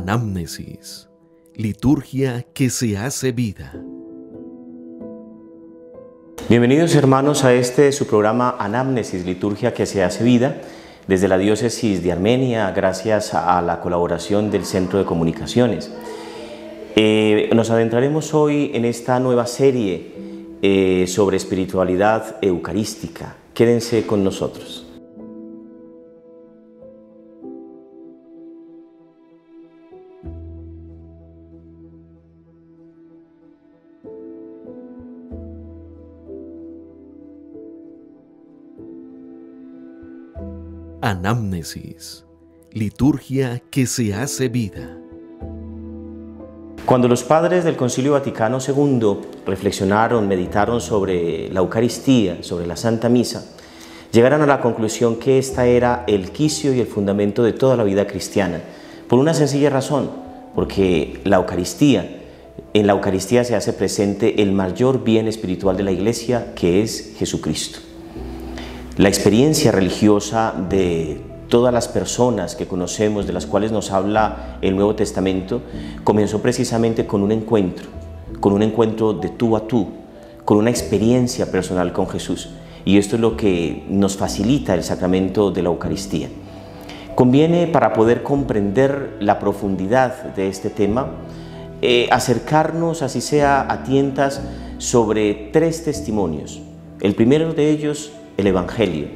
Anamnesis, liturgia que se hace vida. Bienvenidos hermanos a su programa Anamnesis, liturgia que se hace vida, desde la diócesis de Armenia, gracias a la colaboración del Centro de Comunicaciones. Nos adentraremos hoy en esta nueva serie sobre espiritualidad eucarística. Quédense con nosotros. Anamnesis, liturgia que se hace vida. Cuando los padres del Concilio Vaticano II reflexionaron, meditaron sobre la Eucaristía, sobre la Santa Misa, llegaron a la conclusión que esta era el quicio y el fundamento de toda la vida cristiana, por una sencilla razón, porque en la Eucaristía se hace presente el mayor bien espiritual de la Iglesia, que es Jesucristo. La experiencia religiosa de todas las personas que conocemos, de las cuales nos habla el Nuevo Testamento, comenzó precisamente con un encuentro de tú a tú, con una experiencia personal con Jesús. Y esto es lo que nos facilita el sacramento de la Eucaristía. Conviene, para poder comprender la profundidad de este tema, acercarnos, así sea a tientas, sobre tres testimonios. El primero de ellos, el Evangelio,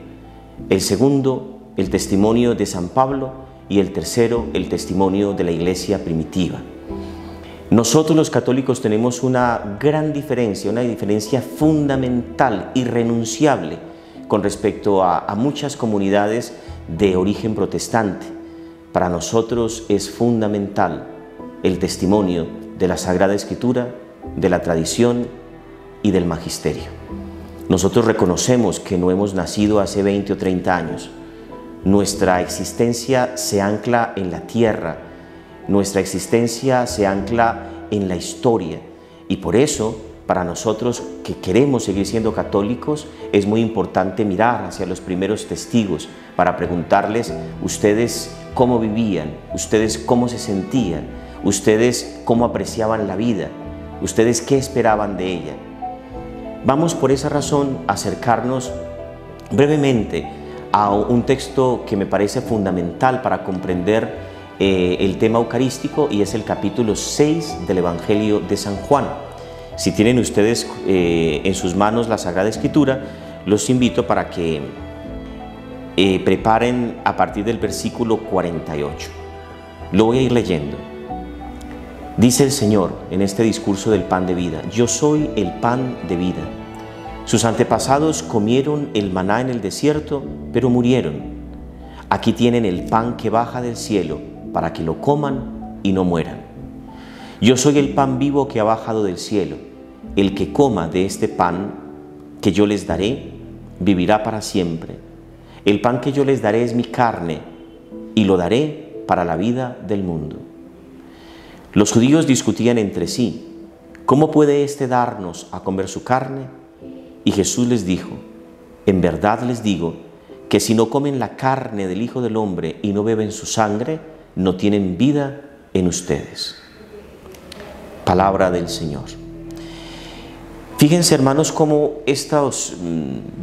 el segundo, el testimonio de San Pablo, y el tercero, el testimonio de la Iglesia primitiva. Nosotros los católicos tenemos una gran diferencia, una diferencia fundamental, irrenunciable, con respecto a muchas comunidades de origen protestante. Para nosotros es fundamental el testimonio de la Sagrada Escritura, de la tradición y del magisterio. Nosotros reconocemos que no hemos nacido hace 20 o 30 años. Nuestra existencia se ancla en la tierra, nuestra existencia se ancla en la historia. Y por eso, para nosotros que queremos seguir siendo católicos, es muy importante mirar hacia los primeros testigos para preguntarles, ustedes cómo vivían, ustedes cómo se sentían, ustedes cómo apreciaban la vida, ustedes qué esperaban de ella. Vamos por esa razón a acercarnos brevemente a un texto que me parece fundamental para comprender el tema eucarístico, y es el capítulo 6 del Evangelio de San Juan. Si tienen ustedes en sus manos la Sagrada Escritura, los invito para que preparen a partir del versículo 48. Lo voy a ir leyendo. Dice el Señor en este discurso del pan de vida: yo soy el pan de vida. Sus antepasados comieron el maná en el desierto, pero murieron. Aquí tienen el pan que baja del cielo, para que lo coman y no mueran. Yo soy el pan vivo que ha bajado del cielo. El que coma de este pan que yo les daré, vivirá para siempre. El pan que yo les daré es mi carne, y lo daré para la vida del mundo. Los judíos discutían entre sí: ¿cómo puede éste darnos a comer su carne? Y Jesús les dijo: en verdad les digo que si no comen la carne del Hijo del Hombre y no beben su sangre, no tienen vida en ustedes. Palabra del Señor. Fíjense, hermanos, cómo estos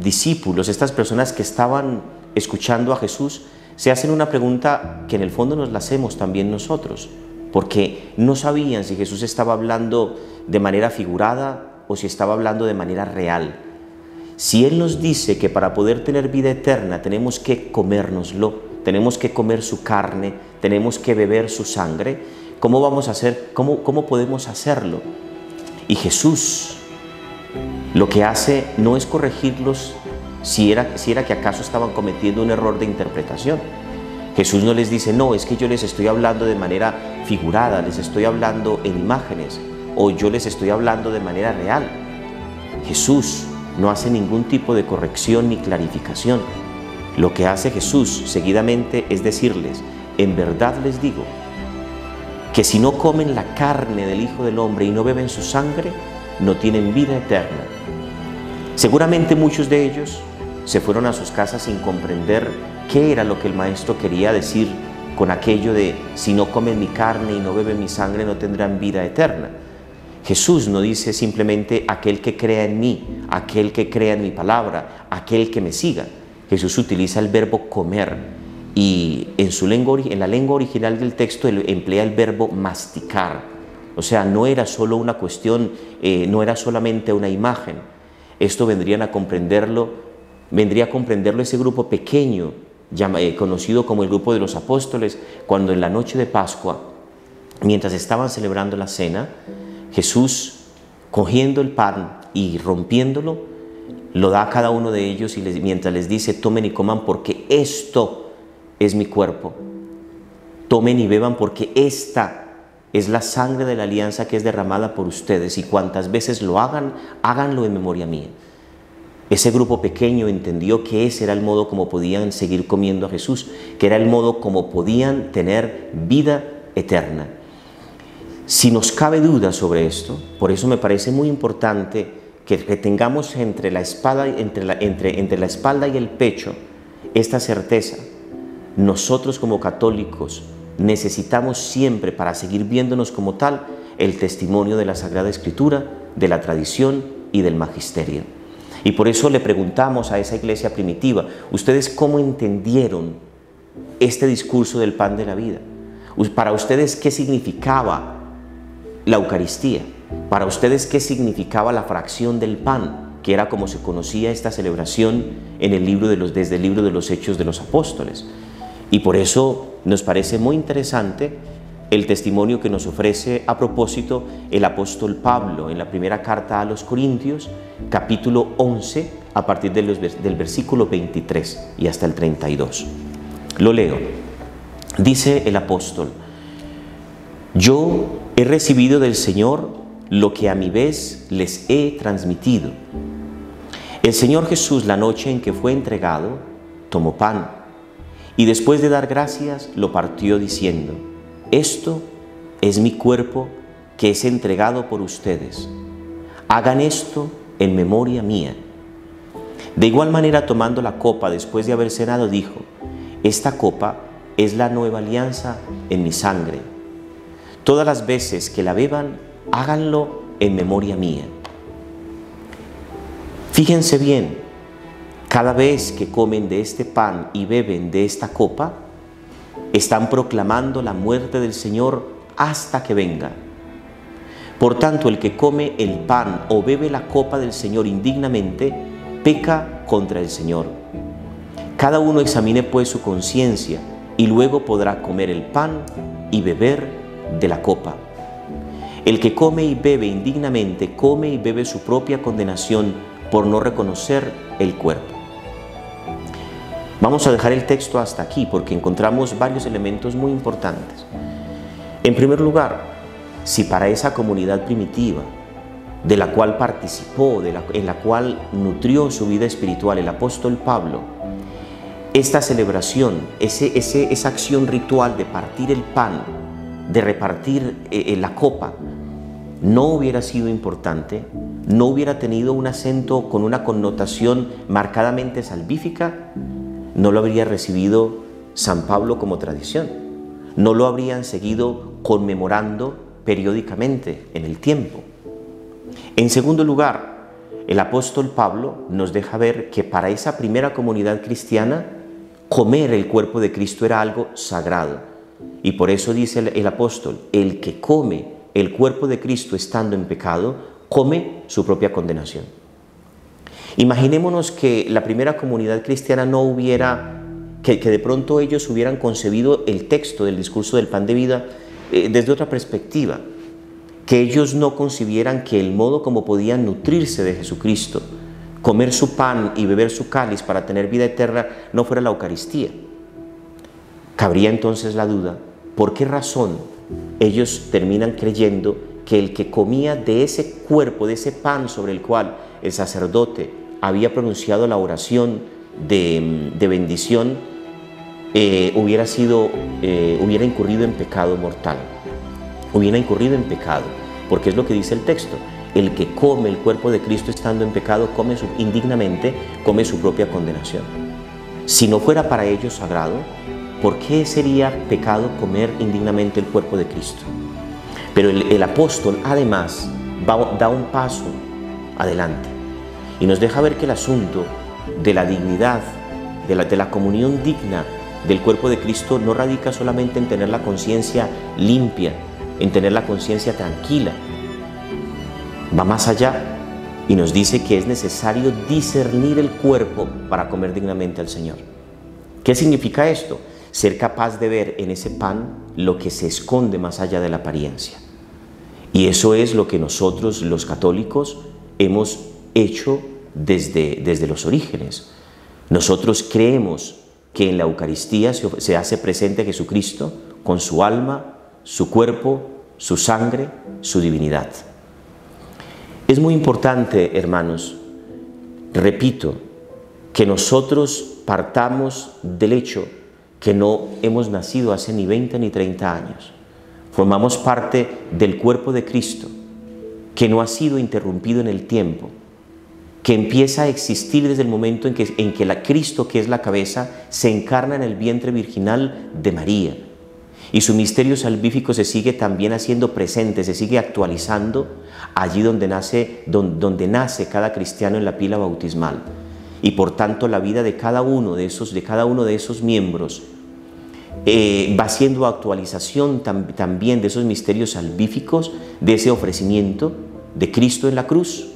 discípulos, estas personas que estaban escuchando a Jesús, se hacen una pregunta que en el fondo nos la hacemos también nosotros, porque no sabían si Jesús estaba hablando de manera figurada o si estaba hablando de manera real. Si Él nos dice que para poder tener vida eterna tenemos que comérnoslo, tenemos que comer su carne, tenemos que beber su sangre, ¿cómo vamos a hacer? ¿Cómo podemos hacerlo? Y Jesús lo que hace no es corregirlos si era que acaso estaban cometiendo un error de interpretación. Jesús no les dice: no, es que yo les estoy hablando de manera figurada, les estoy hablando en imágenes, o yo les estoy hablando de manera real. Jesús no hace ningún tipo de corrección ni clarificación. Lo que hace Jesús seguidamente es decirles: en verdad les digo que si no comen la carne del Hijo del Hombre y no beben su sangre, no tienen vida eterna. Seguramente muchos de ellos se fueron a sus casas sin comprender qué era lo que el Maestro quería decir con aquello de si no comen mi carne y no beben mi sangre no tendrán vida eterna. Jesús no dice simplemente aquel que crea en mí, aquel que crea en mi palabra, aquel que me siga. Jesús utiliza el verbo comer y en la lengua original del texto emplea el verbo masticar. O sea, no era solo una cuestión, no era solamente una imagen. Esto vendría a comprenderlo ese grupo pequeño, conocido como el grupo de los apóstoles, cuando en la noche de Pascua, mientras estaban celebrando la cena, Jesús, cogiendo el pan y rompiéndolo, lo da a cada uno de ellos y mientras les dice: tomen y coman porque esto es mi cuerpo. Tomen y beban porque esta es la sangre de la alianza que es derramada por ustedes, y cuantas veces lo hagan, háganlo en memoria mía. Ese grupo pequeño entendió que ese era el modo como podían seguir comiendo a Jesús, que era el modo como podían tener vida eterna. Si nos cabe duda sobre esto, por eso me parece muy importante que tengamos entre la espalda y el pecho esta certeza. Nosotros como católicos necesitamos siempre, para seguir viéndonos como tal, el testimonio de la Sagrada Escritura, de la tradición y del magisterio. Y por eso le preguntamos a esa iglesia primitiva: ¿ustedes cómo entendieron este discurso del pan de la vida? Para ustedes, ¿qué significaba la Eucaristía? Para ustedes, ¿qué significaba la fracción del pan? Que era como se conocía esta celebración desde el libro de los Hechos de los Apóstoles. Y por eso nos parece muy interesante el testimonio que nos ofrece a propósito el apóstol Pablo en la primera carta a los Corintios, capítulo 11, a partir del versículo 23 y hasta el 32. Lo leo. Dice el apóstol: yo he recibido del Señor lo que a mi vez les he transmitido. El Señor Jesús, la noche en que fue entregado, tomó pan y después de dar gracias lo partió diciendo: esto es mi cuerpo que es entregado por ustedes. Hagan esto en memoria mía. De igual manera, tomando la copa después de haber cenado, dijo: esta copa es la nueva alianza en mi sangre. Todas las veces que la beban, háganlo en memoria mía. Fíjense bien, cada vez que comen de este pan y beben de esta copa, están proclamando la muerte del Señor hasta que venga. Por tanto, el que come el pan o bebe la copa del Señor indignamente, peca contra el Señor. Cada uno examine pues su conciencia y luego podrá comer el pan y beber de la copa. El que come y bebe indignamente, come y bebe su propia condenación por no reconocer el cuerpo. Vamos a dejar el texto hasta aquí porque encontramos varios elementos muy importantes. En primer lugar, si para esa comunidad primitiva, de la cual participó, en la cual nutrió su vida espiritual el apóstol Pablo, esta celebración, esa acción ritual de partir el pan, de repartir la copa, no hubiera sido importante, no hubiera tenido un acento con una connotación marcadamente salvífica, no lo habría recibido San Pablo como tradición, no lo habrían seguido conmemorando periódicamente en el tiempo. En segundo lugar, el apóstol Pablo nos deja ver que para esa primera comunidad cristiana, comer el cuerpo de Cristo era algo sagrado. Y por eso dice el apóstol: el que come el cuerpo de Cristo estando en pecado, come su propia condenación. Imaginémonos que la primera comunidad cristiana no hubiera, que de pronto ellos hubieran concebido el texto del discurso del pan de vida desde otra perspectiva, que ellos no concibieran que el modo como podían nutrirse de Jesucristo, comer su pan y beber su cáliz para tener vida eterna, no fuera la Eucaristía. Cabría entonces la duda: ¿por qué razón ellos terminan creyendo que el que comía de ese cuerpo, de ese pan sobre el cual el sacerdote había pronunciado la oración de bendición, hubiera incurrido en pecado mortal? Hubiera incurrido en pecado, porque es lo que dice el texto: el que come el cuerpo de Cristo estando en pecado, indignamente come su propia condenación. Si no fuera para ellos sagrado, ¿por qué sería pecado comer indignamente el cuerpo de Cristo? Pero el apóstol además da un paso adelante y nos deja ver que el asunto de la dignidad, de la comunión digna del cuerpo de Cristo no radica solamente en tener la conciencia limpia, en tener la conciencia tranquila. Va más allá y nos dice que es necesario discernir el cuerpo para comer dignamente al Señor. ¿Qué significa esto? Ser capaz de ver en ese pan lo que se esconde más allá de la apariencia. Y eso es lo que nosotros, los católicos, hemos hecho desde los orígenes. Nosotros creemos que en la Eucaristía se hace presente Jesucristo con su alma, su cuerpo, su sangre, su divinidad. Es muy importante, hermanos, repito, que nosotros partamos del hecho que no hemos nacido hace ni 20 ni 30 años. Formamos parte del cuerpo de Cristo, que no ha sido interrumpido en el tiempo, que empieza a existir desde el momento en que Cristo, que es la cabeza, se encarna en el vientre virginal de María. Y su misterio salvífico se sigue también haciendo presente, se sigue actualizando allí donde nace cada cristiano en la pila bautismal. Y por tanto la vida de cada uno de esos miembros va siendo actualización también de esos misterios salvíficos, de ese ofrecimiento de Cristo en la cruz,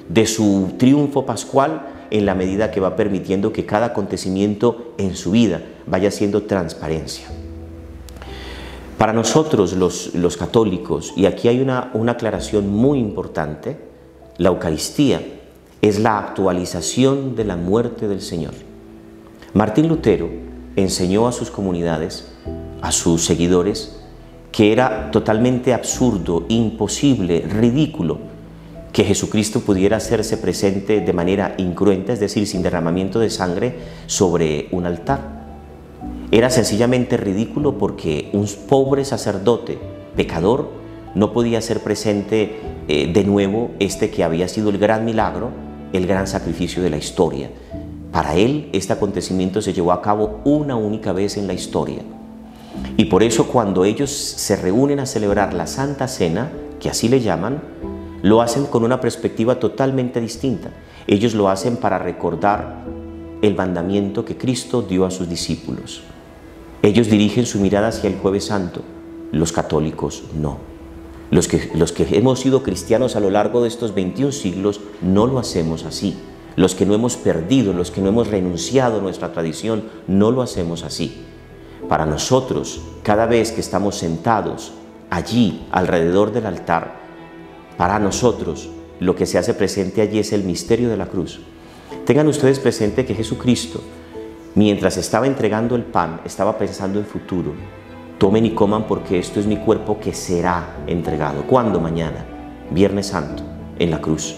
de su triunfo pascual, en la medida que va permitiendo que cada acontecimiento en su vida vaya siendo transparencia. Para nosotros los católicos, y aquí hay una aclaración muy importante, la Eucaristía es la actualización de la muerte del Señor. Martín Lutero enseñó a sus comunidades, a sus seguidores, que era totalmente absurdo, imposible, ridículo que Jesucristo pudiera hacerse presente de manera incruenta, es decir, sin derramamiento de sangre, sobre un altar. Era sencillamente ridículo porque un pobre sacerdote pecador no podía hacer presente de nuevo que había sido el gran milagro, el gran sacrificio de la historia. Para él, este acontecimiento se llevó a cabo una única vez en la historia. Y por eso cuando ellos se reúnen a celebrar la Santa Cena, que así le llaman, lo hacen con una perspectiva totalmente distinta. Ellos lo hacen para recordar el mandamiento que Cristo dio a sus discípulos. Ellos dirigen su mirada hacia el Jueves Santo, los católicos no. Los que hemos sido cristianos a lo largo de estos 21 siglos no lo hacemos así. Los que no hemos perdido, los que no hemos renunciado a nuestra tradición, no lo hacemos así. Para nosotros, cada vez que estamos sentados allí alrededor del altar, para nosotros lo que se hace presente allí es el misterio de la cruz. Tengan ustedes presente que Jesucristo, mientras estaba entregando el pan, estaba pensando en futuro. Tomen y coman porque esto es mi cuerpo que será entregado. ¿Cuándo? Mañana, Viernes Santo, en la cruz.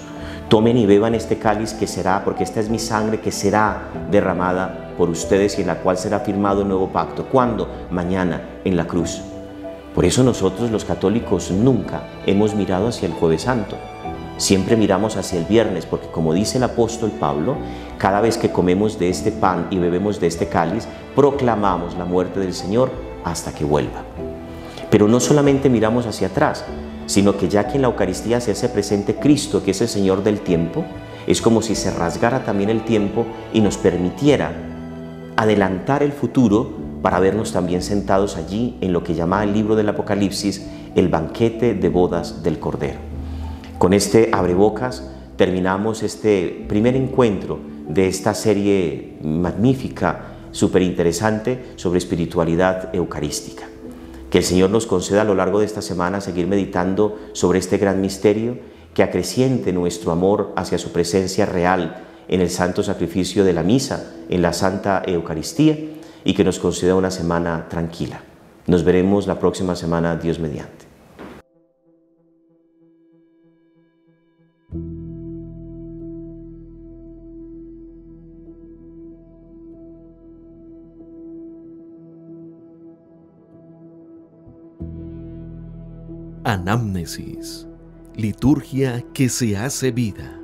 Tomen y beban este cáliz que será, porque esta es mi sangre que será derramada por ustedes y en la cual será firmado el nuevo pacto. ¿Cuándo? Mañana, en la cruz. Por eso nosotros los católicos nunca hemos mirado hacia el Jueves Santo. Siempre miramos hacia el viernes, porque como dice el apóstol Pablo, cada vez que comemos de este pan y bebemos de este cáliz, proclamamos la muerte del Señor hasta que vuelva. Pero no solamente miramos hacia atrás, sino que ya que en la Eucaristía se hace presente Cristo, que es el Señor del tiempo, es como si se rasgara también el tiempo y nos permitiera adelantar el futuro para vernos también sentados allí en lo que llama el libro del Apocalipsis el banquete de bodas del Cordero. Con este abrebocas terminamos este primer encuentro de esta serie magnífica, súper interesante sobre espiritualidad eucarística. Que el Señor nos conceda a lo largo de esta semana seguir meditando sobre este gran misterio, que acreciente nuestro amor hacia su presencia real en el santo sacrificio de la misa, en la Santa Eucaristía, y que nos conceda una semana tranquila. Nos veremos la próxima semana, Dios mediante. Anamnesis, liturgia que se hace vida.